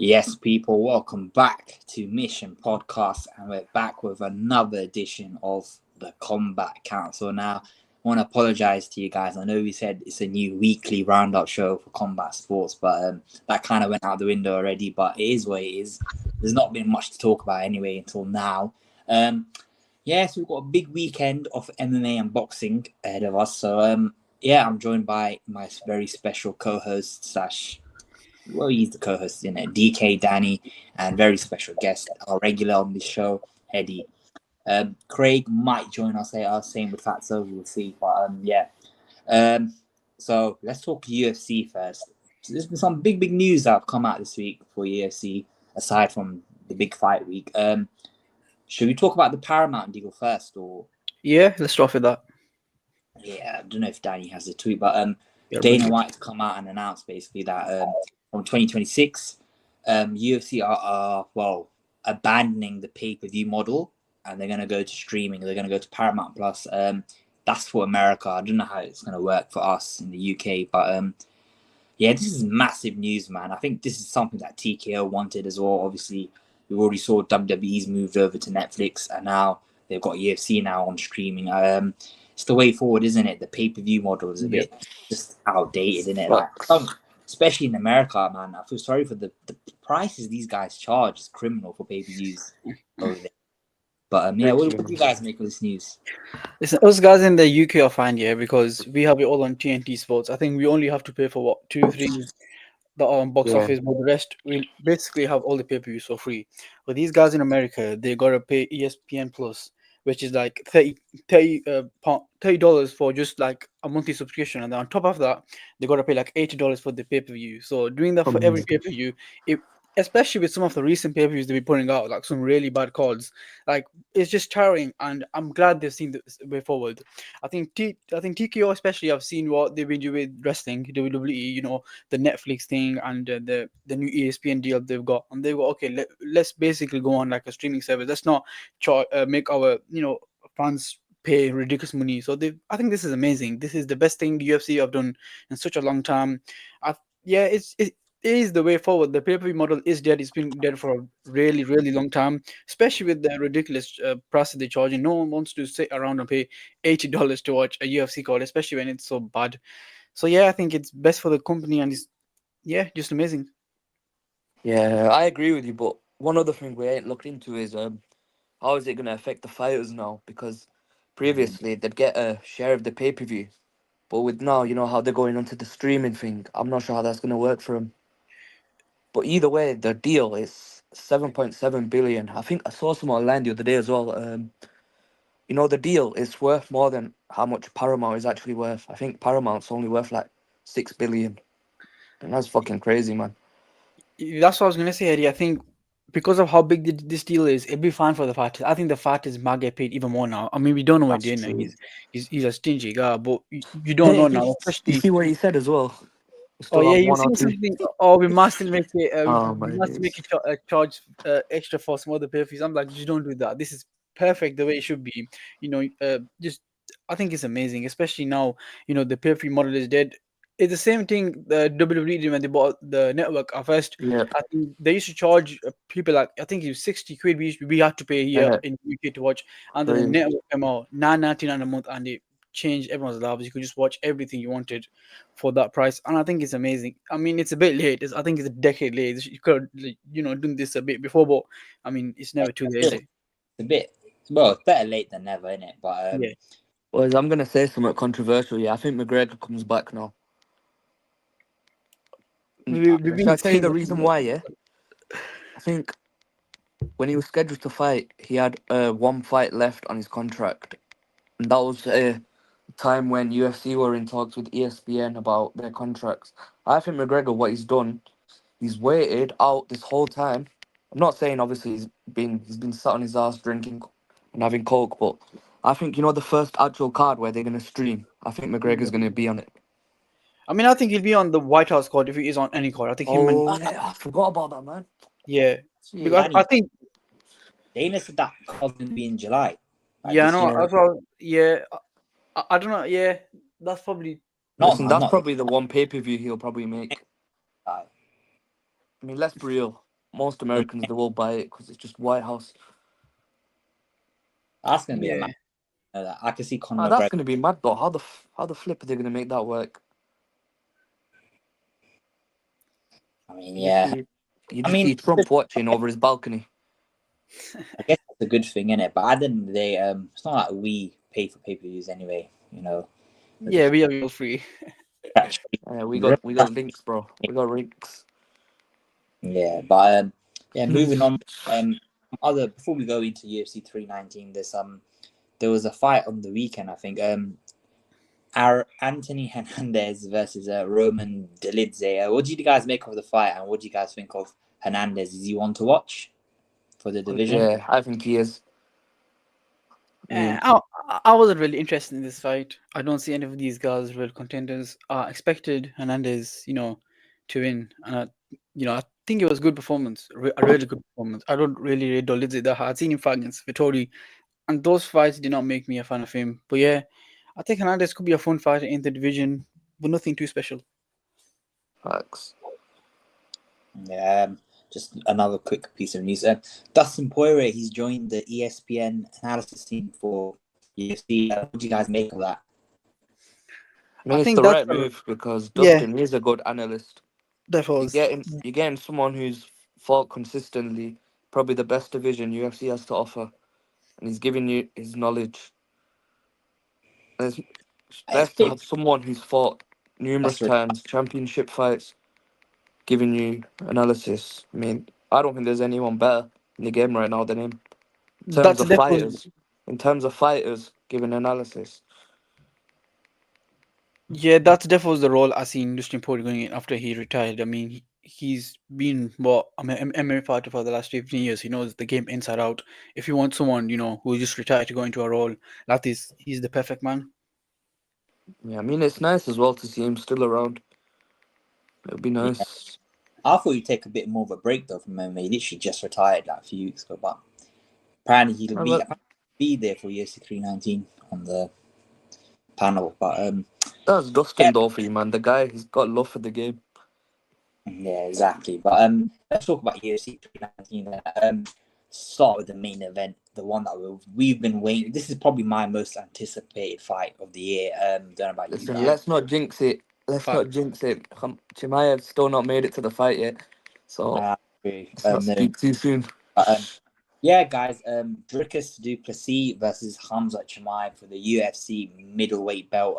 Yes, people, welcome back to Mission Podcast, and we're back with another edition of the Combat Council. Now, I want to apologize to you guys. I know we said it's a new weekly roundup show for combat sports, but that kind of went out the window already. But it is what it is. There's not been much to talk about anyway until now. So we've got a big weekend of MMA and boxing ahead of us. So, I'm joined by my very special co-host slash he's the co-host in it, DK, Danny, and very special guest, our regular on this show, Eddie. Craig might join us later, same with Fatso, we'll see. So let's talk UFC first. So there's been some big news that have come out this week for UFC, aside from the big fight week. Should we talk about the Paramount deal first, or? Yeah, let's start with that. Yeah, I don't know if Danny has the tweet, but Dana White's come out and announced basically that from 2026, UFC are abandoning the pay-per-view model, and they're going to go to streaming. They're going to go to Paramount Plus. That's for America. I don't know how it's going to work for us in the UK, but this is massive news, man. I think this is something that TKO wanted as well. Obviously, we already saw WWE's moved over to Netflix, and now they've got UFC now on streaming. It's the way forward, isn't it? The pay-per-view model is a bit just outdated, isn't it? Like, especially in America, man. I feel sorry for the prices these guys charge. Is criminal for pay-per-views over there. But what do you guys make of this news? Listen, us guys in the UK are fine, because we have it all on TNT Sports. I think we only have to pay for 2-3 that are on box office, but the rest we basically have all the pay-per-views for free. But these guys in America, they gotta pay ESPN Plus, which is like $30 for just like a monthly subscription, and then on top of that, they gotta pay like $80 for the pay-per-view. So doing that for every pay-per-view, especially with some of the recent pay-per-views they've been putting out, like some really bad cards, like it's just tiring. And I'm glad they've seen the way forward. I think TKO especially have seen what they've been doing with wrestling, WWE, the Netflix thing, and the new ESPN deal they've got, and they go, okay, let's basically go on like a streaming service. Let's not make our fans pay ridiculous money. So I think this is amazing. This is the best thing the UFC have done in such a long time. It is the way forward. The pay-per-view model is dead. It's been dead for a really, really long time, especially with the ridiculous price they're charging. No one wants to sit around and pay $80 to watch a UFC card, especially when it's so bad. So I think it's best for the company, and it's just amazing. Yeah, I agree with you, but one other thing we ain't looked into is how is it going to affect the fighters now? Because previously they'd get a share of the pay-per-view, but with now, you know how they're going onto the streaming thing. I'm not sure how that's going to work for them. But either way, the deal is 7.7 billion. I think I saw some online the other day as well. The deal is worth more than how much Paramount is actually worth. I think Paramount's only worth like 6 billion. And that's fucking crazy, man. That's what I was gonna say, Eddie. I think because of how big this deal is, it'd be fine for the fighters. I think the fighters might get paid even more now. I mean, we don't know what Dana. He's a stingy guy, but you don't know now, You especially. see what he said as well? We Oh still yeah, have you one or see two. something. Oh, we must make it. Oh We my must make days. a charge extra for some other pay fees. I'm like, just don't do that. This is perfect the way it should be. Just I think it's amazing, especially now. The pay fee model is dead. It's the same thing the WWE did when they bought the network at first. Yeah. I think they used to charge people like, I think it was 60 quid we had to pay here Yeah. in UK to watch, and then the Crazy. network came out 9.99 a month, and they changed everyone's lives. You could just watch everything you wanted for that price, and I think it's amazing. I mean, it's a bit late. I think it's a decade late. You could, done this a bit before, but I mean, it's never too late, is it? It's a bit, it's better late than never, isn't it? But Yeah. Well, I'm gonna say something controversial. Yeah, I think McGregor comes back now. We've Shall been I tell you saying the this. reason why? Yeah, I think when he was scheduled to fight, he had one fight left on his contract, and that was a time when UFC were in talks with ESPN about their contracts. I think McGregor, what he's done, he's waited out this whole time. I'm not saying obviously he's been sat on his ass drinking and having coke, but I think the first actual card where they're gonna stream. I think McGregor's gonna be on it. I mean, I think he'll be on the White House card if he is on any card. I think him and Oh yeah, I forgot about that, man. yeah, because Danny, I think Dana said that card's going to be in July, like yeah, this no, year. Yeah. as well, yeah. I don't know. Yeah, that's probably Listen, that's Not probably the one pay per view he'll probably make. July. I mean, let's be real. most Americans they will buy it because it's just White House. That's gonna be a Yeah. match. I can see Conor Ah, that's McGregor. gonna be mad though. How the flip are they gonna make that work? I mean, You just yeah. see, you I just mean, see Trump watching over his balcony. I guess that's a good thing, innit? But at the end of the day, it's not like we pay for pay-per-views anyway. You know, Yeah, we are all free. We got links, bro. We got links. yeah. But yeah, moving on. Other before we go into UFC 319, there was a fight on the weekend. I think our Anthony Hernandez versus Roman Dolidze. What did you guys make of the fight, and what do you guys think of Hernandez? Is he one to watch for the division? Yeah, I think he is. I mean, I wasn't really interested in this fight. I don't see any of these guys real contenders. I expected Hernandez, to win, and I think it was good performance, a really good performance. I don't really rate Dolidze that hard. I've seen him fight against Vittori, and those fights did not make me a fan of him. But yeah, I think Hernandez could be a fun fighter in the division, but nothing too special. facts. Yeah. Just another quick piece of news. Dustin Poirier, he's joined the ESPN analysis team for UFC. What do you guys make of that? I mean, I it's think the that's right move because yeah, Dustin is a good analyst. that was You're getting someone who's fought consistently, probably the best division UFC has to offer, and he's giving you his knowledge. And it's It's best to big. have someone who's fought numerous That's right. times, championship fights, giving you analysis. I mean, I don't think there's anyone better in the game right now than him. In terms that's of that was fighters, giving analysis. Yeah, that's definitely the role I seen Dustin Poirier going in after he retired. I mean, he's been MMA fighter for the last 15 years. He knows the game inside out. If you want someone, who just retired to go into a role like this, he's the perfect man. Yeah, I mean, it's nice as well to see him still around. It'll be Yeah. nice. I thought he'd take a bit more of a break though from MMA. He literally just retired like a few weeks ago, but apparently Oh, well, apparently be there for UFC 319 on the panel. But that's yeah, Dustin though for you, man. The guy, he's got love for the game. yeah, exactly. But let's talk about UFC 319. Start with the main event, the one that we've been waiting. This is probably my most anticipated fight of the year. Don't know about you Listen, guys. let's not jinx it. Let's Fact. not jinx it. Chimaev's still not made it to the fight yet, so Agree. let's not No, speak too soon. but, yeah, guys. Dricus Du Plessis versus Hamza Chimaev for the UFC middleweight belt.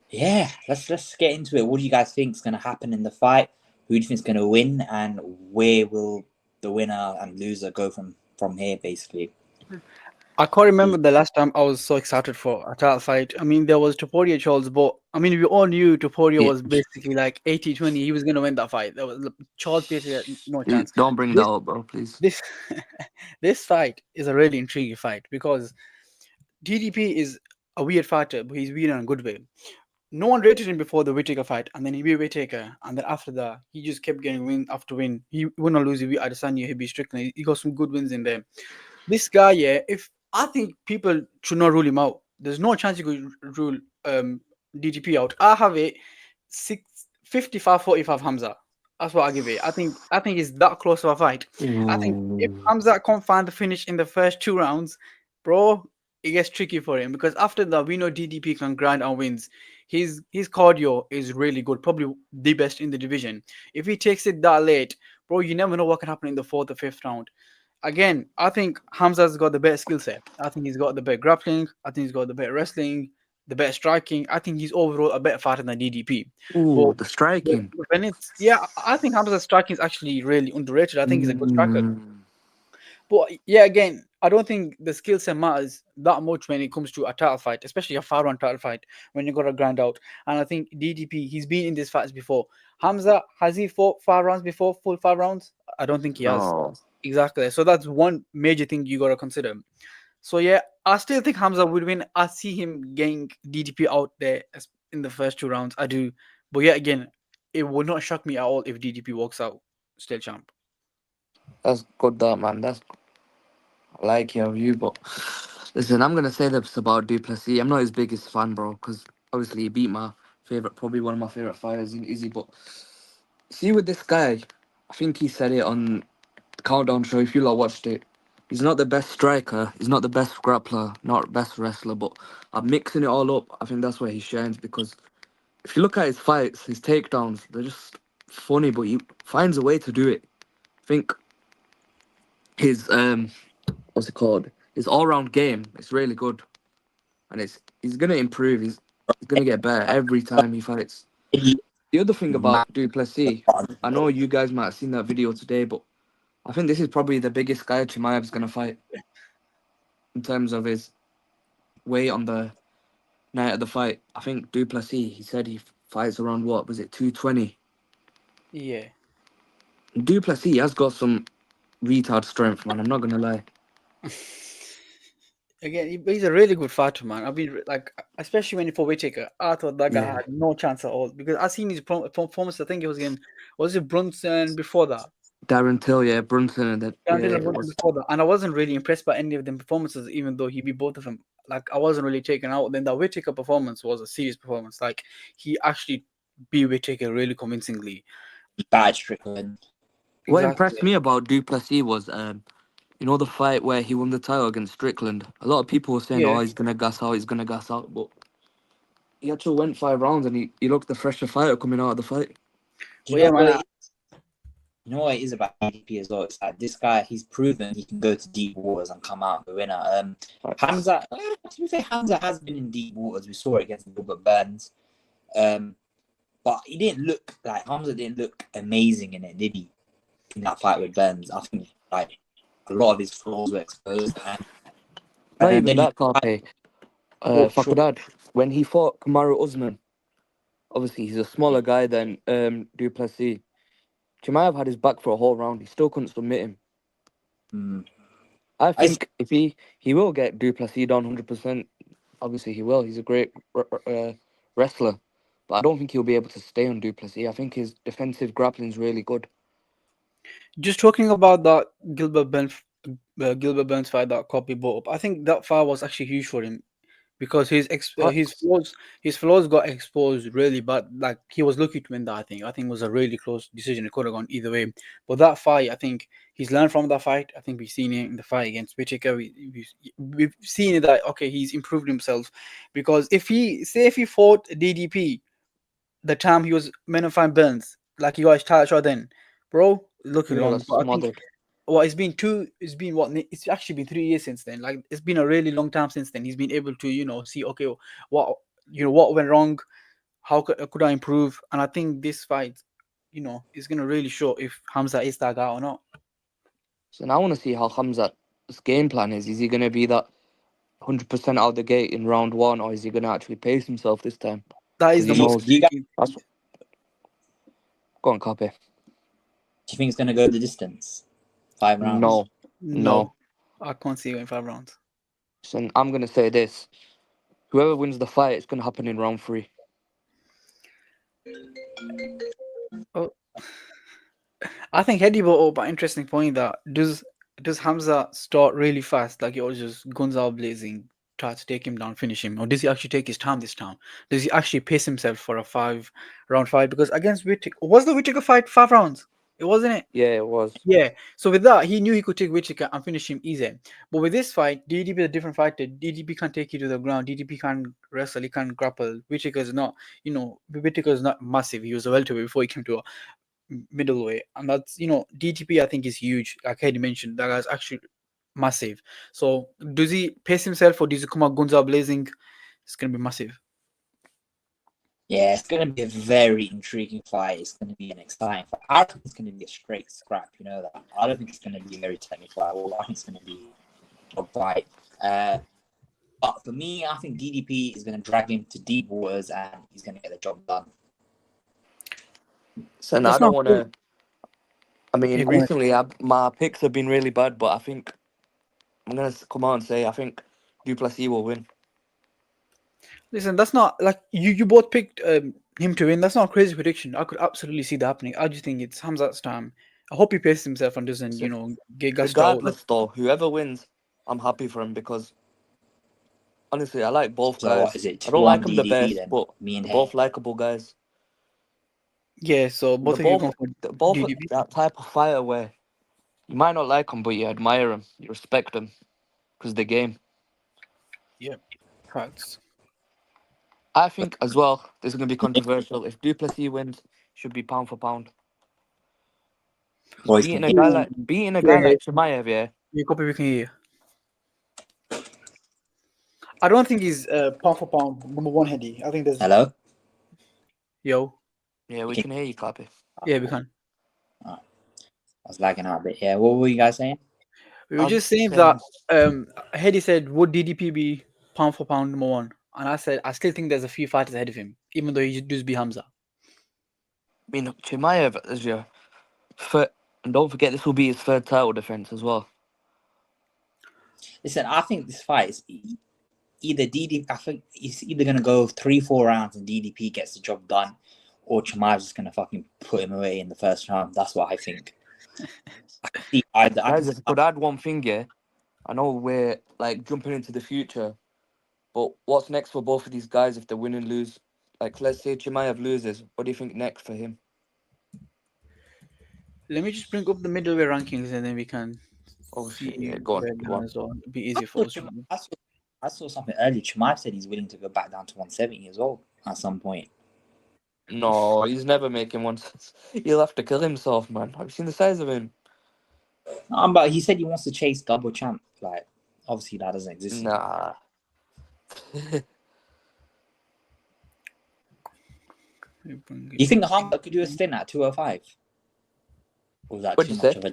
Yeah, let's get into it. What do you guys think is going to happen in the fight? Who do you think is going to win, and where will the winner and loser go from here? Basically, I can't remember the last time I was so excited for a title fight. I mean, there was Topuria Charles, but I mean, we all knew Topuria Yeah, was basically like 80-20. He was going to win that fight. There was Charles basically had no chance. don't bring that This up, bro, please. this this fight is a really intriguing fight because DDP is a weird fighter, but he's weird in a good way. No one rated him before the Whittaker fight, and then he beat Whittaker, and then after that, he just kept getting win after win. He win or lose, he beat Adesanya, he beat Strickland. He got some good wins in there. This guy, yeah, if I think people should not rule him out. There's no chance you could rule DTP out. I have it 55-45 Hamza. That's what I give it. I think it's that close of a fight. I think if Ooh. Hamza can't find the finish in the first 2 rounds, bro, it gets tricky for him because after that we know DDP can grind and wins. His cardio is really good, probably the best in the division. If he takes it that late, bro, you never know what can happen in the fourth or fifth round. Again, I think Hamza's got the better skill set. I think he's got the better grappling. I think he's got the better wrestling, the better striking. I think he's overall a better fighter than DDP. But Ooh, the striking. when it's yeah, I think Hamza's striking is actually really underrated. I think he's a good striker. Mm. But yeah, again, I don't think the skill set matters that much when it comes to a title fight, especially a 5 round title fight when you got to grind out. And I think DDP, he's been in these fights before. Hamza, has he fought 5 rounds before, full 5 rounds? I don't think he has. No. Exactly. So that's one major thing you got to consider. So yeah, I still think Hamza would win. I see him getting DDP out there in the first 2 rounds. I do. But yeah, again, it would not shock me at all if DDP walks out still champ. That's good, that man. I like your view, but listen, I'm gonna say this about Duplessis. I'm not his biggest fan, bro, because obviously he beat my favorite, probably one of my favorite fighters in Izzy. But see, with this guy, I think he said it on the Countdown show, if you lot watched it. He's not the best striker, he's not the best grappler, not best wrestler, but I'm mixing it all up. I think that's where he shines because if you look at his fights, his takedowns, they're just funny, but he finds a way to do it. I think his what's it called? His all-round game is really good, and he's gonna improve. He's gonna get better every time he fights. The other thing about Duplessis, I know you guys might have seen that video today, but I think this is probably the biggest guy Chimaev's gonna fight in terms of his weight on the night of the fight. I think Duplessis, he said he fights around what was it, 220. Yeah. Duplessis has got some retard strength, man. I'm not gonna lie. Again, he's a really good fighter, man. I mean, like, especially when he fought Whittaker, I thought that guy Yeah. had no chance at all because I seen his performance. I think it was again, was it Brunson before that? Darren Till, yeah, Brunson, and then Yeah, yeah, Dylan it Brunson was before that, and I wasn't really impressed by any of them performances, even though he beat both of them. Like, I wasn't really taken out. Then the Whittaker performance was a serious performance. Like, he actually beat Whittaker really convincingly. Bad Strickland. what Exactly. impressed me about Duplessis was you know the fight where he won the title against Strickland. A lot of people were saying, Yeah. "Oh, he's gonna gas out, but he actually went 5 rounds and he looked the fresher fighter coming out of the fight. You Well, know yeah, what man. it is? You know what it is about DDP as well? It's like this guy, he's proven he can go to deep waters and come out the winner. Hamza, to be fair, Hamza has been in deep waters. We saw it against Gilbert Burns. But he didn't look like Hamza didn't look amazing in it, did he? In that fight with Burns, I think like a lot of his flaws were exposed. Not And even then that, Carpe. If I Sure. could add, when he fought Kamaru Usman, obviously he's a smaller guy than Duplessis. Chimaev had his back for a whole round. He still couldn't submit him. I I think if he will get Duplessis down 100%. Obviously he will. He's a great wrestler, but I don't think he'll be able to stay on Duplessis. I think his defensive grappling is really good. Just talking about that Gilbert Burns fight that Copy brought up, I think that fight was actually huge for him because Facts. his flaws got exposed really bad. Like, he was lucky to win that. I think it was a really close decision. It could have gone either way. But that fight, I think he's learned from that fight. I think we've seen it in the fight against Whittaker. We've seen it that okay, he's improved himself because if he fought DDP the time he was men of fine Burns, like he got his title shot then, bro, looking Yeah, long. that's But I think smothered. it's been what it's actually been 3 years since then. Like, it's been a really long time since then. He's been able to, see, okay, what what went wrong, how could I improve? And I think this fight, is gonna really show if Hamza is that guy or not. So now I want to see how Hamza's game plan is. Is he going to be that 100% out of the gate in round one, or is he going to actually pace himself this time? That Because is he the most knows. do you guys That's... Go on, Copy. do you think it's gonna go the distance? 5 rounds. No, no. I can't see it in 5 rounds. So I'm going to say this. Whoever wins the fight, it's going to happen in round 3. Oh, I think Hedy brought up an interesting point that does Hamza start really fast, like he always just guns out blazing, try to take him down, finish him, or does he actually take his time this time? Does he actually pace himself for a 5 round fight? Because against Whittaker, was the Whittaker fight 5 rounds? It wasn't it? Yeah, it was. Yeah. So with that, he knew he could take Whittaker and finish him easy. But with this fight, DDP is a different fighter. DDP can't take you to the ground. DDP can't wrestle. He can't grapple. Whittaker is not, Whittaker is not massive. He was a welterweight before he came to a middleweight, and that's DTP I think is huge. Like Heidi mentioned, that guy's actually massive. So does he pace himself or does he come out guns out blazing? It's gonna be massive. Yeah, it's gonna be a very intriguing fight. It's gonna be an exciting fight. I don't think it's gonna be a straight scrap, you know that. I don't think it's gonna be a very technical fight. I think it's gonna be a fight. But for me, I think DDP is gonna drag him to deep waters and he's gonna get the job done. So I That's don't not want cool. to. I mean, Yeah, go ahead. recently my picks have been really bad, but I think I'm going to come out and say I think Duplessis will win. Listen, that's not like you both picked him to win. That's not a crazy prediction. I could absolutely see that happening. I just think it's Hamzat's time. I hope he paces himself and doesn't, get gassed out. Like, Regardless, though, whoever wins, I'm happy for him because honestly, I like both So what guys. is it? I don't like 2-1 them the DDP best, then? but Me and they're both likable guys. Yeah, so They're both of you both, going for they're both DDP. that type of fighter where you might not like them, but you admire them, you respect them because the game. Yeah, facts. I think as well, this is going to be controversial. If Duplessis wins, should be pound for pound. Boys Beating can a hear. guy like Chimaev, yeah. You copy, we can hear. I don't think he's pound for pound number one heady. I think there's Hello. yo. Yeah, we Okay. can hear you, Clappy. Yeah, we can. I was lagging out a bit. Yeah, what were you guys saying? We were I'm just saying saying, that Heady said, would DDP be pound for pound number one? And I said, I still think there's a few fighters ahead of him, even though he does be Hamza. I mean, Chimaev is your third, and don't forget this will be his third title defense as well. Listen, I think this fight is either DDP. I think it's either gonna go 3-4 rounds and DDP gets the job done, or Chimaev's just gonna fucking put him away in the first round. That's what I think. I can see either. Guys, if I could add one thing here, I know we're like jumping into the future, but what's next for both of these guys if they win and lose? Like, let's say Chimaev loses, what do you think next for him? Let me just bring up the middleweight rankings and then we can Oh see shit, yeah, go on, where go down on. as well. It'll be easier for us. I saw something earlier. Chimaev said he's willing to go back down to 170 as well at some point. No, he's never making one. He'll have to kill himself, man. Have you seen the size of him? But he said he wants to chase double champ. Like, obviously that doesn't exist. Nah. Do you think Hamza could do a stint at 205? Or was that What'd too you much say? of a?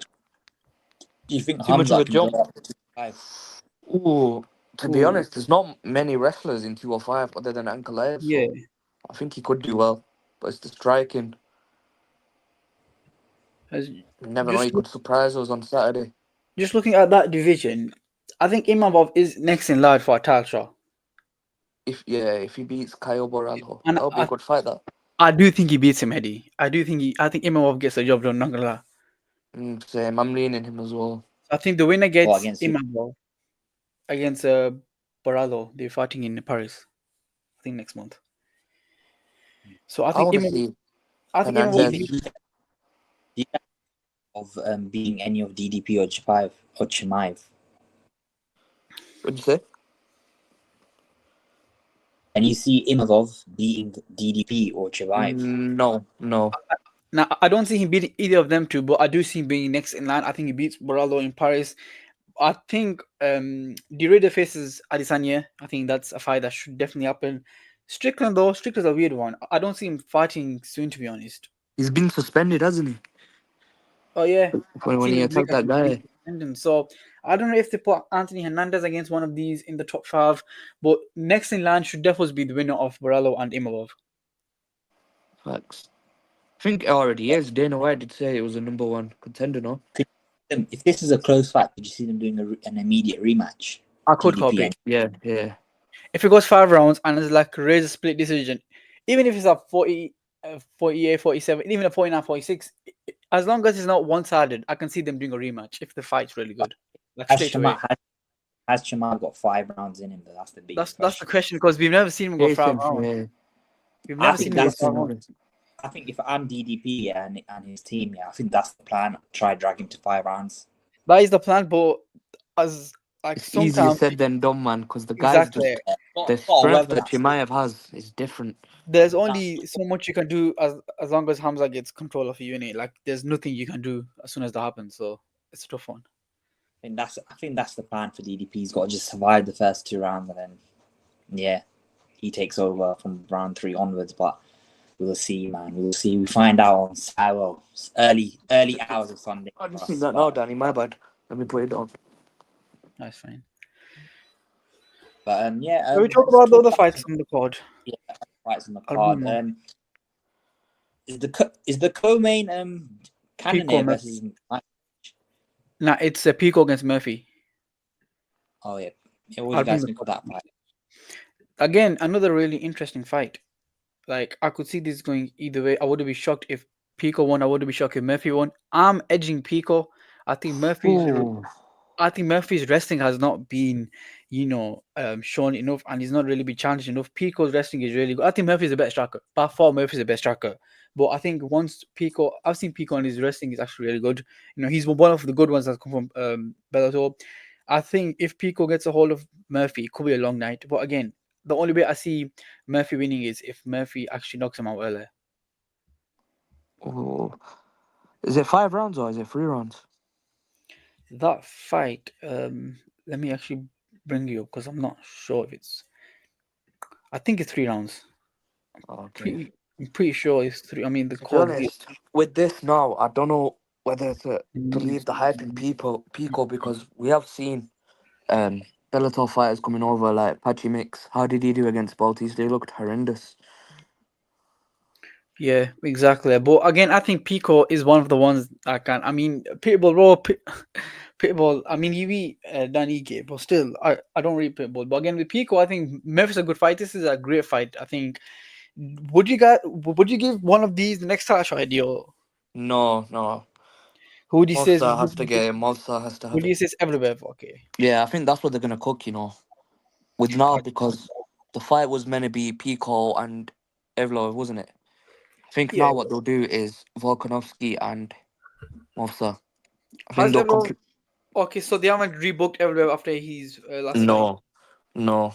Do you think Too much of Hamza a can go jump? up to 205? Ooh, to be Ooh. honest, there's not many wrestlers in 205 other than Ankalaev, so Yeah. I think he could do well. But it's the striking. As, You never know, just he could surprise us on Saturday. just looking at that division, I think Imavov is next in line for a title shot. If he beats Caio Borralho, And that'll be a good fight. That. I do think he beats him, Heady. I think Imavov gets the job done, not gonna lie. Same. I'm leaning him as well. I think the winner Or gets against who? Imavov against Borralho. They're fighting in Paris, I think next month. So I think Imavov Hernandez. Do you of being any of DDP or Chimaev? What'd you say? And you see Imavov beating DDP or Chimaev? No. Now I don't see him beating either of them two, but I do see him being next in line. I think he beats Borralho in Paris. I think Derrida faces Adesanya. I think that's a fight that should definitely happen. Strickland's a weird one. I don't see him fighting soon, to be honest. He's been suspended, hasn't he? Oh yeah, When he attacked that guy. So I don't know if they put Anthony Hernandez against one of these in the top 5, but next in line should definitely be the winner of Borralho and Imavov. Facts. I think it already is. Dana White did say it was a number 1 contender, no? If this is a close fight, could you see them doing an immediate rematch? I could DDP copy. and- Yeah. If it goes 5 rounds and it's like a razor split decision, even if it's a 40, 48, 47, even a 49, 46, as long as it's not one-sided, I can see them doing a rematch if the fight's really good. Like Has straight away. Chimaev got 5 rounds in him? That's the biggest question. That's the question, because we've never seen him go 5 rounds. Yeah. We've never seen him go 5 rounds. I think if I'm DDP and his team, I think that's the plan. Try drag him to 5 rounds. That is the plan, but as like It's easier sometimes said than done, man, because the guys exactly. the strength that Chimaev has is different. There's only so much you can do as long as Hamza gets control of a unit. Like there's nothing you can do as soon as that happens. So it's a tough one. I think that's the plan for DDP. He's got to just survive the first 2 rounds and then he takes over from round 3 onwards. But we'll see, man. We'll see. We find out on early hours of Sunday. I just seen that now, Danny. My bad. Let me put it on. That's fine. But So we talk about the other fights on the card. Yeah, fights on the card. Is the co-main Cannonier versus? Nah, it's a Pico against Murphy. Oh yeah. What do you guys think of that fight? Again, another really interesting fight. Like I could see this going either way. I wouldn't be shocked if Pico won. I wouldn't be shocked if Murphy won. I'm edging Pico. I think Murphy's wrestling has not been shown enough, and he's not really been challenged enough. Pico's wrestling is really good. I think Murphy's the best striker. By far, Murphy's the best striker. But I think once Pico, I've seen Pico, and his wrestling is actually really good. He's one of the good ones that come from Bellator. I think if Pico gets a hold of Murphy, it could be a long night. But again, the only way I see Murphy winning is if Murphy actually knocks him out earlier. Oh, is it 5 rounds or is it 3 rounds? That fight, let me actually bring you up because I'm not sure if it's. I think it's 3 rounds. Okay. I'm pretty sure it's 3. I mean, the To be code. honest, with this now, I don't know whether to believe the hype in Pico because we have seen Bellator fighters coming over like Patchy Mix. How did he do against Baltis? They looked horrendous. Yeah, exactly. But again, I think Pico is one of the ones that can. I mean, Pitbull Raw, Pitbull. I mean, he beat Dan Ige, but still, I don't read Pitbull. But again, with Pico, I think Memphis is a good fight. This is a great fight. I think. Would you give one of these the next title shot, or No. who would you say? Mosa has to get it. Mosa has to Would have you it. say everywhere? Okay. Yeah, I think that's what they're gonna cook. With now because the fight was meant to be Pico and Evlo, wasn't it? I think Yeah. now what they'll do is Volkanovski and Mosa. I think Has they'll Evro? complete. Okay, so they haven't rebooked everywhere after his last fight. No.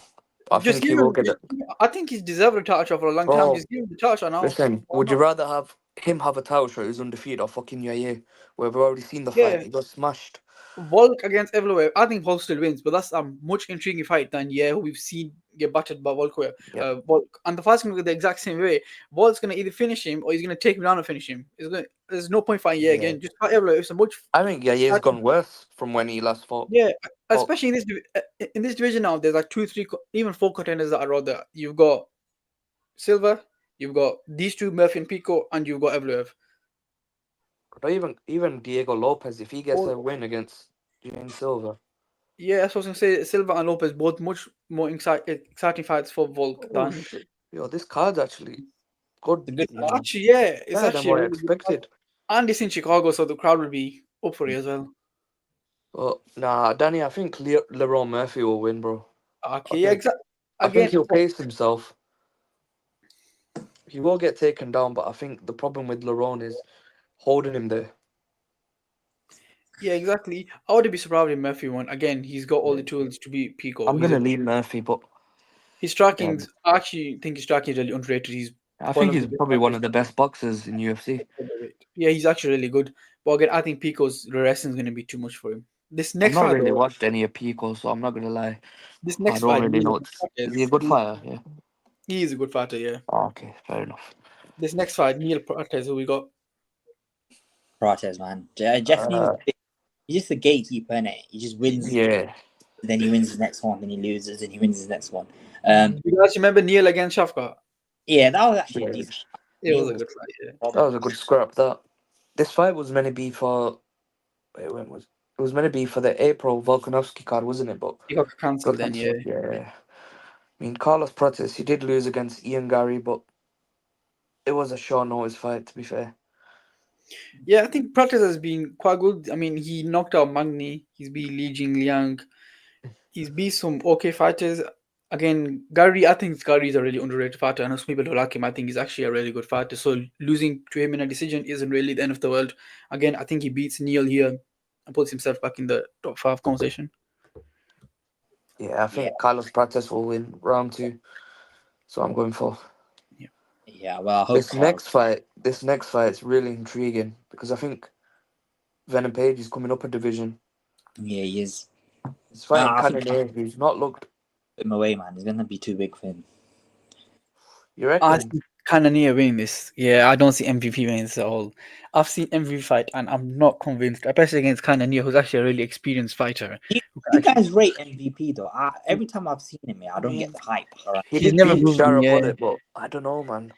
I Just think he give will him. get it. I think he's deserved a title shot for a long time. Bro, Just give him the title shot now. listen, Why would you not? rather have him have a title shot who's undefeated or fucking Yair? Where we've already seen the fight. Yeah. He got smashed. Volk against Evloev. I think Volk still wins, but that's a much intriguing fight than who we've seen get battered by Volk. Yep. Volk, and the fight's gonna go the exact same way. Volk's gonna either finish him or he's gonna take him down and finish him. There's no point fighting Yeah. again. Just fight Evloev. It's a much. I think Yair's gone worse from when he last fought. Yeah, Oh, especially in this division now. There's like 2, 3, even 4 contenders that are out there. You've got Silva, you've got these two, Murphy and Pico, and you've got Evloev. but even Diego Lopez, if he gets a win against James Silva. Yeah, that's what I was gonna say. Silva and Lopez both much more exciting fights for Volk Oh than. shit! Yo, this card's actually good. It's a good fight. Actually, yeah, it's Better than actually what I really good. expected. And it's in Chicago, so the crowd will be up for it as well. But nah, Danny, I think Leron Murphy will win, bro. Okay, yeah, exactly. I think Again, he'll pace himself. He will get taken down, but I think the problem with Leron is holding him there. yeah, exactly. I would be surprised if Murphy won. Again, he's got all the tools to beat Pico. I'm gonna leave Murphy, but His striking, I actually think his striking is really underrated. He's I one think of he's the best probably one fighters. of the best boxers in UFC. Yeah, he's actually really good. But again, I think Pico's wrestling is going to be too much for him. This I've next not fight, really though, watched any of Pico, so I'm not gonna lie. this I next don't fight, really know. Is he a good fighter? Yeah. he is a good fighter. Yeah. Oh, okay, fair enough. This next fight, Neil Prates, who we got. Prates, man. Jeff Neal's he's just a gatekeeper, innit? He just wins. Yeah. Then he wins his next one, then he loses, and he wins his next one. Do you guys remember Neil against Shafkat? Yeah, that was actually a decent. It was a good fight. Yeah. That was a good scrap. This fight was meant to be for. Wait, when was it? Was meant to be for the April Volkanovski card, wasn't it? But He got cancelled then. Yeah. Yeah. I mean, Carlos Prates, he did lose against Ian Gary, but it was a short notice fight, to be fair. Yeah, I think Prates has been quite good. I mean, he knocked out Magni. He's beat Li Jingliang. He's beat some okay fighters. Again, Gary, I think Gary is a really underrated fighter. I know some people don't like him. I think he's actually a really good fighter. So losing to him in a decision isn't really the end of the world. Again, I think he beats Neil here and puts himself back in the top 5 conversation. Yeah, I think Carlos Prates will win round 2. So I'm going for. Yeah, well, I hope This next fight is really intriguing because I think Venom Page is coming up a division. Yeah, he is. He's fighting Cannonier, who's not looked. Put him away, man. He's gonna be too big for him. You reckon? I think Cannonier winning this. Yeah, I don't see MVP winning this at all. I've seen MVP fight and I'm not convinced, especially against Cannonier, who's actually a really experienced fighter. You guys rate MVP though. Every time I've seen him, I don't get the hype. Right? He He's did never beat moved me, Shara yeah. Bullet, but I don't know, man.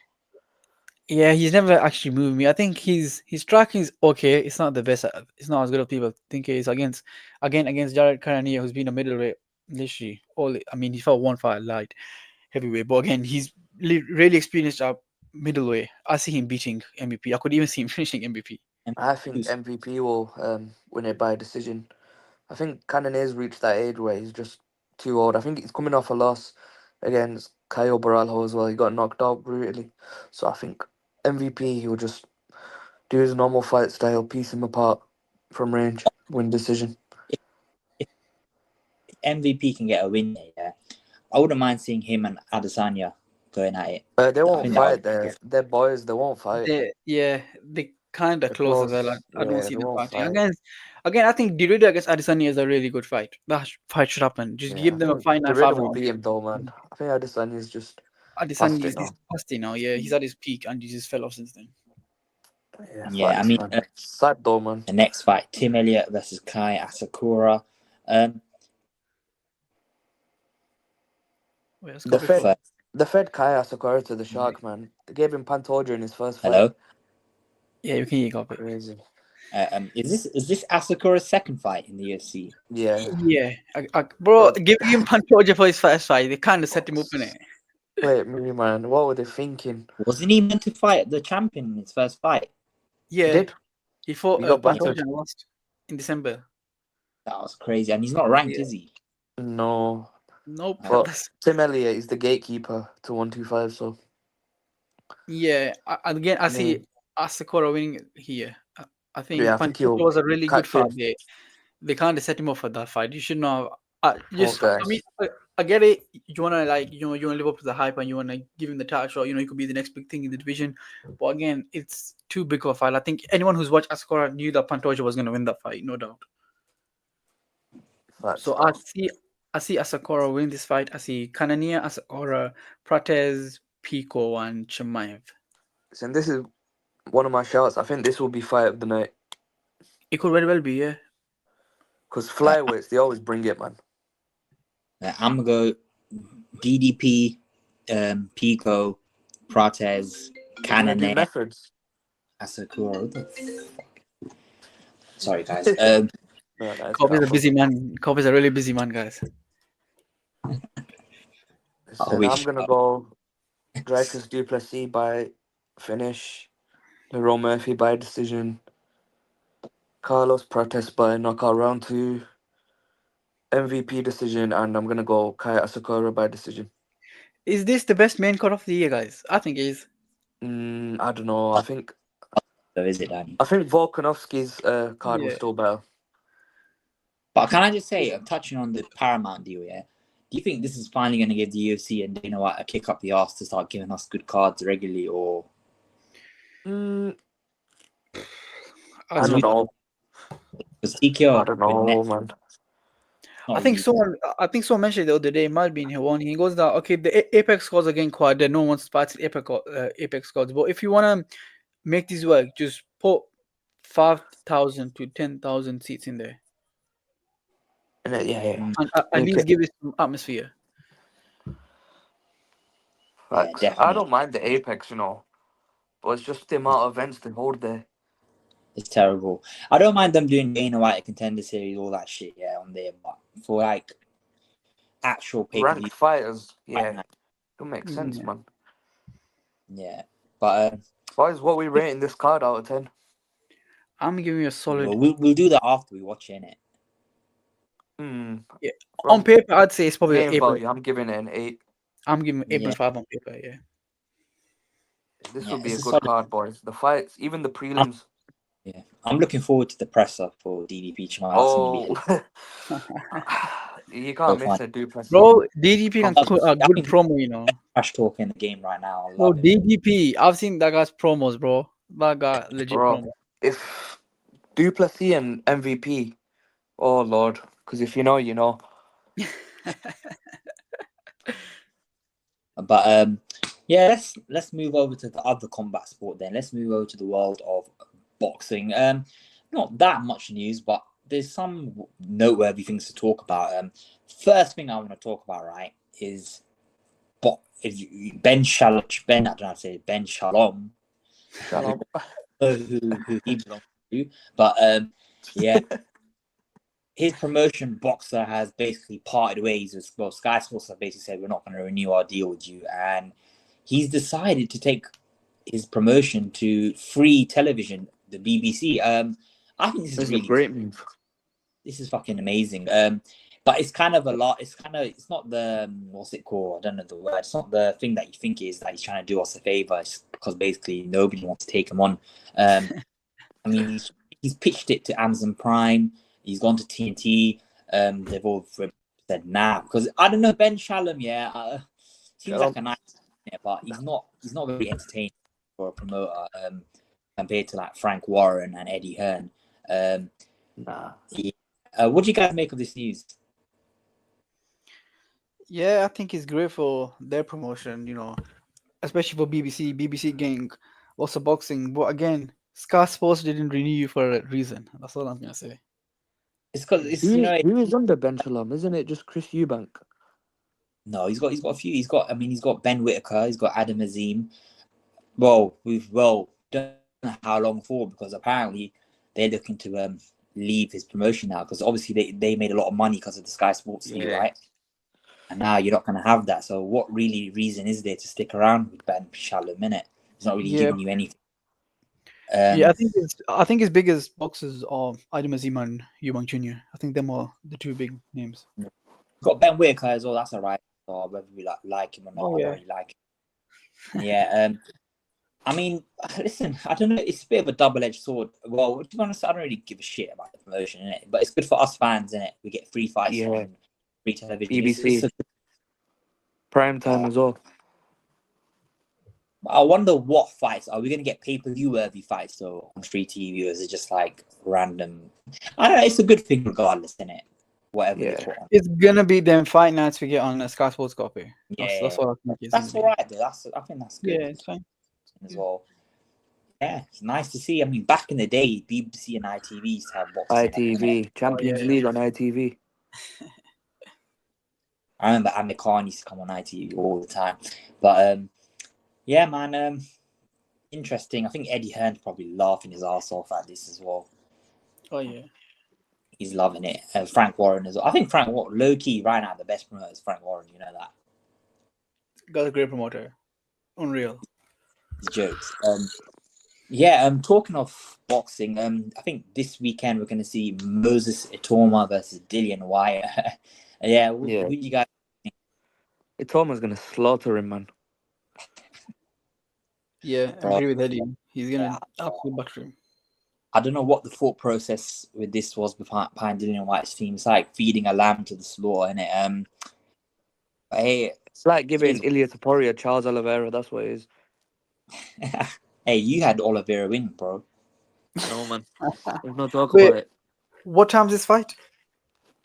Yeah, he's never actually moved me. I think his striking is okay. It's not the best. It's not as good as people think it is. Against Jared Cannonier, who's been a middleweight, literally he fought one fight light heavyweight, but again, he's really experienced at middleweight. I see him beating MVP. I could even see him finishing MVP. I think MVP will win it by decision. I think Cannonier's reached that age where he's just too old. I think he's coming off a loss against Caio Borralho as well. He got knocked out brutally. So I think MVP, he'll just do his normal fight style, piece him apart from range, win decision. If MVP can get a win, yeah, I wouldn't mind seeing him and Adesanya going at it. They won't think that fight. would be They're boys. They won't fight. They kind of They're close as well. close. I don't Yeah, see they them won't fighting. fight. Again, I think Derrida against Adesanya is a really good fight. That fight should happen. Just Yeah, give I them a think fight the night, Riddle 5 will rounds. beat him though, man. I think Adesanya is just Adesanya past it is now. past it now. Yeah, he's at his peak and he just fell off since then. Yeah, Yeah, I facts, mean, man. Sad though, man. the next fight, Tim Elliott versus Kai Asakura. Wait, let's The go before. Fed, the Fed Kai Asakura to the Shark, man. They gave him Pantoja in his first fight. Hello. Yeah, you can go it. Crazy. Is this Asakura's second fight in the UFC? Yeah. Yeah, bro, giving him Pantoja for his first fight, they kind of set him up in it. Wait, me, man. What were they thinking? Wasn't he meant to fight the champion in his first fight? Yeah, Did he fought he got Pantoja battered? and lost in December. That was crazy, and he's not ranked, Yeah. is he? No. Nope. But Tim Elliott is the gatekeeper to 125. So Yeah, again, I see Yeah. Asakura winning here. I think Yeah, I think Pantoja he'll was a really good catch fight. him. They kind of set him up for that fight. You should know. Both I guys. mean, I get it. You wanna you wanna live up to the hype and you wanna give him the title shot. He could be the next big thing in the division. But again, it's too big of a fight. I think anyone who's watched Asakura knew that Pantoja was gonna win that fight, no doubt. Facts, So though. I see Asakura win this fight. I see Kanania, Asakura, Prates, Pico, and Chimaev. And this is one of my shouts. I think this will be fight of the night. It could very well be, yeah. Because flyweights, they always bring it, man. I'm gonna go DDP, Pico, Prates, Kanane, Methods. Asakura. What the fuck? Sorry, guys. No, Kobe's a busy man. Kobe's a really busy man, guys. I'm gonna go Dreyfus Duplessis by finish, Lerone Murphy by decision, Carlos Prates by knockout round 2, MVP decision, and I'm gonna go Kai Asakura by decision. Is this the best main card of the year, guys? I think it is. I don't know. I think So is it, Danny? I think Volkanovski's card was Yeah. still better. But can I just say, touching on the Paramount deal, yeah? Do you think this is finally going to give the UFC and Dana White a kick up the arse to start giving us good cards regularly, or? I As don't we- know. Because TKO, I don't know, man. I think someone mentioned the other day, it might be in here one. He goes that okay, the Apex cards are getting quiet. There, no one wants to fight Apex cards. But if you want to make this work, just put 5,000 to 10,000 seats in there, Yeah. and at least give it some atmosphere. Facts. definitely. I don't mind the Apex, but it's just the amount of events they hold there. It's terrible. I don't mind them doing Dana White a contender series, all that shit, yeah, on there. But for like actual pay-per-view, Ranked fighters, yeah, night. don't make sense, man. Yeah, but Boys, what we rating this card out of 10? I'm giving you a solid. we'll do that after we watch it. Yeah. On paper, I'd say it's probably Game April. value, I'm giving it an 8. I'm giving April 5 on paper. Yeah. This Yeah, will be a it's a good solid- card, boys. The fights, even the prelims. Yeah, I'm looking forward to the presser for DDP Chimaev. You can't So miss a Duplessis. Bro, DDP can That's- put a I good think- promo, you know. Trash talk in the game right now. I Bro, love it. DDP, I've seen that guy's promos, bro. That guy legit Bro. promo. If Duplessis and MVP, oh Lord, because if you know, you know. But yeah, let's move over to the other combat sport then. Let's move over to the world of boxing. Not that much news, but there's some noteworthy things to talk about. First thing I want to talk about, right, is Ben Shalom. I don't know how to say it, Ben Shalom. Shalom. who he belongs to. But yeah, his promotion Boxer has basically parted ways with Sky Sports have basically said we're not going to renew our deal with you, and he's decided to take his promotion to free television, the BBC. I think this is really a great move. This is fucking amazing. But it's kind of a lot. It's not the what's it called? I don't know the word. It's not the thing that you think is that he's trying to do us a favor. It's because basically nobody wants to take him on. I mean, he's pitched it to Amazon Prime. He's gone to TNT. They've all said nah because I don't know Ben Shalom. Yeah, seems like a nice, but he's not very entertaining for a promoter. Compared to like Frank Warren and Eddie Hearn. Nah. What do you guys make of this news? Yeah, I think it's great for their promotion, you know, especially for BBC. BBC getting lots of boxing. But again, Sky Sports didn't renew you for a reason. That's all I'm going to say. It's because it's, Who is under Ben Shalom? Isn't it just Chris Eubank? No, he's got a few. He's got Ben Whitaker. He's got Adam Azim. Well, don't know how long for because apparently they're looking to leave his promotion now because obviously they made a lot of money because of the Sky Sports deal, right? And now you're not going to have that. So what really reason is there to stick around with Ben Shalom? Innit? He's not really giving you anything. Yeah, I think his biggest boxers are Adam Azim and Eubank Jr. I think them are the two big names. Got Ben Whitaker as well. That's alright. Or whether we like him or not, I don't really like him. Yeah. I mean, listen, I don't know. It's a bit of a double-edged sword. Well, to be honest, I don't really give a shit about the promotion, innit? But it's good for us fans, innit? We get free fights on free television. BBC. Prime time as well. I wonder what fights. Are we going to get pay-per-view worthy fights though on free TV, or is it just like random? I don't know. It's a good thing regardless, innit? Whatever they put on. It's going to be them fight nights we get on a Sky Sports copy. That's what I think it's That's all right, though. I think that's good. Yeah, it's fine. As well. Yeah, it's nice to see. I mean, back in the day, BBC and ITV used to have boxing. ITV, Champions League on ITV. I remember Amir Khan used to come on ITV all the time. But yeah, man, interesting. I think Eddie Hearn's probably laughing his ass off at this as well. Oh yeah, he's loving it. Frank Warren as well. I think Frank Warren, low key, right now the best promoter is Frank Warren. You know that. Got a great promoter, unreal. Jokes. Yeah. Talking of boxing, I think this weekend we're going to see Moses Itoma versus Dillian Whyte. Who do you guys think? Itoma's going to slaughter him, man. Yeah, I agree with Eddie. He's going to absolutely butter him. I don't know what the thought process with this was behind Dillian Whyte's team. It's like feeding a lamb to the slaughter, innit? It's like giving Ilya Taporia Charles Oliveira. That's what it is. Hey, you had Oliveira win, bro. No, man. There's no talk about it. What time's this fight?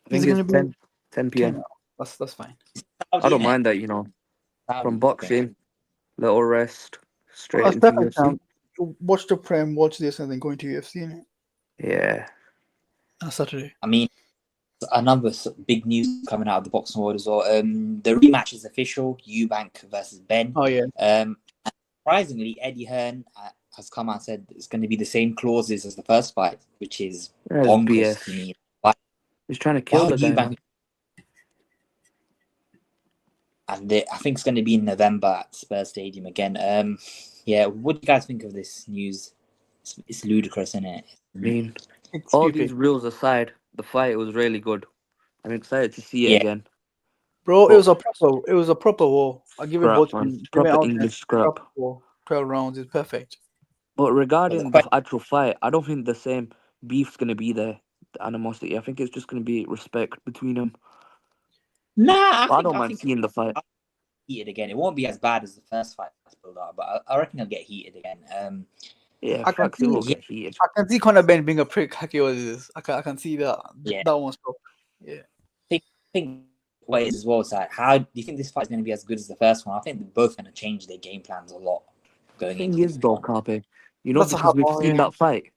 I think it's 10 p.m. That's fine. I don't mind that, you know. From boxing, little rest, straight into UFC. Watch the Prem, watch this, and then go into UFC, innit? Yeah. On Saturday. I mean, another big news coming out of the boxing world as well. The rematch is official. Eubank versus Ben. Oh yeah. Surprisingly, Eddie Hearn has come out and said it's going to be the same clauses as the first fight, which is bonkers to me. He's trying to kill the guy. And I think it's going to be in November at Spurs Stadium again. What do you guys think of this news? It's ludicrous, isn't it? I mean, all these rules aside, the fight was really good. I'm excited to see it again. Bro, it was a proper war. I'll give it both. Proper English scrap. 12 rounds is perfect. But regarding the actual fight, I don't think the same beef's going to be there, the animosity. I think it's just going to be respect between them. Nah, I don't mind seeing the fight. Heated again. It won't be as bad as the first fight, but I reckon it'll get heated again. I can see Conor Ben being a prick like he was. I can see that. Yeah. That one's top. Yeah. I think what it is as well is like, how do you think this fight's going to be as good as the first one? I think they're both going to change their game plans a lot going into this one. Carpe. You know, because we've seen that fight,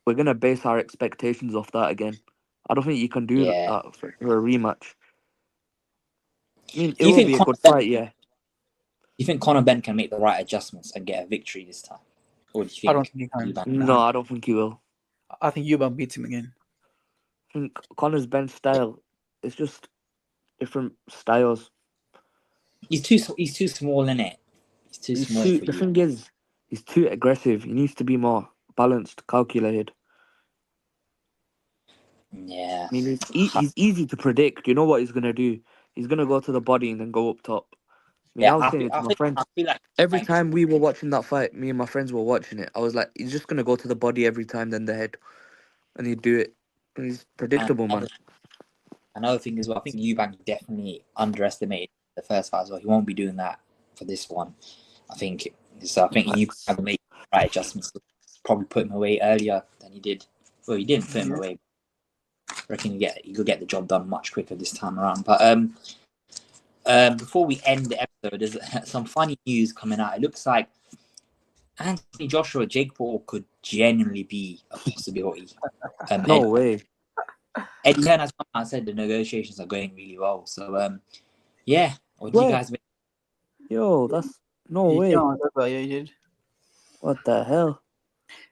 we're going to base our expectations off that again. I don't think you can do that for a rematch. I mean, it will be a good fight, yeah. You think Conor Ben can make the right adjustments and get a victory this time? Or do you think I don't think he can. No, I don't think he will. I think Eubank beats him again. I think Conor's Ben's style, it's just different styles. He's too small, innit? He's too small for the thing is, he's too aggressive. He needs to be more balanced, calculated. Yeah. I mean, he's easy to predict. You know what he's gonna do? He's gonna go to the body and then go up top. I mean, Yeah, I was saying it to my friends. I feel like Every time we were watching that fight, me and my friends were watching it. I was like, he's just gonna go to the body every time, then the head, and he'd do it. And he's predictable, man. another thing as well, I think Eubank definitely underestimated the first fight as well. He won't be doing that for this one. I think so. I think Eubank will make the right adjustments. Probably put him away earlier than he did. Well, he didn't put him away. I reckon he could get the job done much quicker this time around. But before we end the episode, there's some funny news coming out. It looks like Anthony Joshua, Jake Paul could genuinely be a possibility. No way. Eddie Hearn has come out and said the negotiations are going really well. So yeah, what do you guys make? Yo, that's no way. Yeah, he did. What the hell?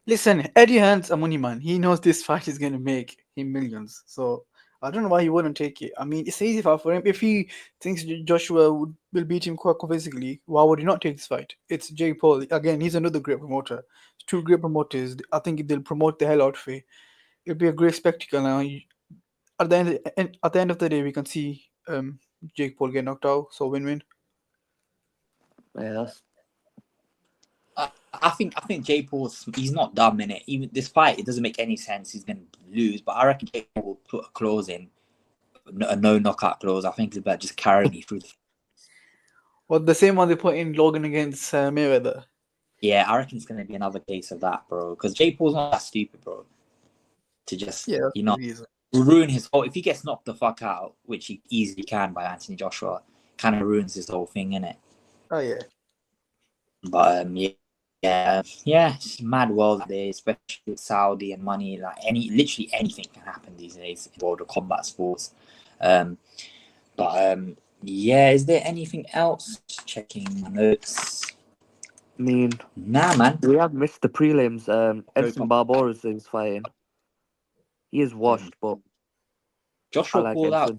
Listen, Eddie Hearn's a money man. He knows this fight is going to make him millions. So I don't know why he wouldn't take it. I mean, it's easy for him. If he thinks Joshua will beat him quite convincingly, why would he not take this fight? It's Jake Paul. Again, he's another great promoter. Two great promoters. I think they'll promote the hell out of it. It'll be a great spectacle. Now, at the end of the day, we can see Jake Paul get knocked out. So win-win. Yeah, that's I think Jake Paul's he's not dumb in it. Even this fight, it doesn't make any sense. He's going to lose, but I reckon Jake Paul will put a clause in, a no knockout clause. I think it's about just carrying you through. Well, the same one they put in Logan against Mayweather. Yeah, I reckon it's going to be another case of that, bro. Because Jake Paul's not that stupid, bro. To just ruin his whole. If he gets knocked the fuck out, which he easily can by Anthony Joshua, kind of ruins his whole thing, innit? Oh yeah. But yeah, it's a mad world there, especially with Saudi and money. Like literally anything can happen these days in the world of combat sports. Yeah, is there anything else? Just checking my notes. I mean, nah, man. We have missed the prelims. Edson Barboza is fighting. He is washed, but Joshua called out.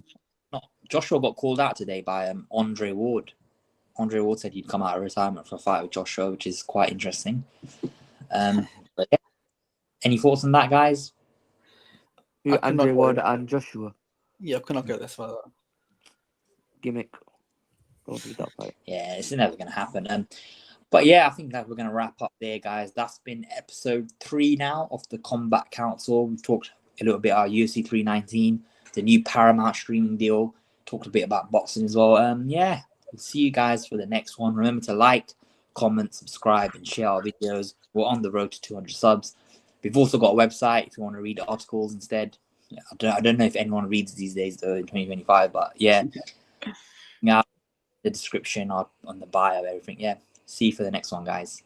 Joshua got called out today by Andre Ward. Andre Ward said he'd come out of retirement for a fight with Joshua, which is quite interesting. But yeah. Any thoughts on that, guys? Andre Ward and Joshua. Yeah, I cannot get this far. Gimmick. Don't do that fight. Yeah, it's never going to happen. But yeah, I think that we're going to wrap up there, guys. That's been episode 3 now of the Combat Council. We've talked a little bit about UFC 319, the new Paramount streaming deal. Talked a bit about boxing as well. Yeah, we'll see you guys for the next one. Remember to like, comment, subscribe, and share our videos. We're on the road to 200 subs. We've also got a website if you want to read articles instead. Yeah, I don't know if anyone reads these days though in 2025, but yeah. The description or on the bio, everything. Yeah. See you for the next one, guys.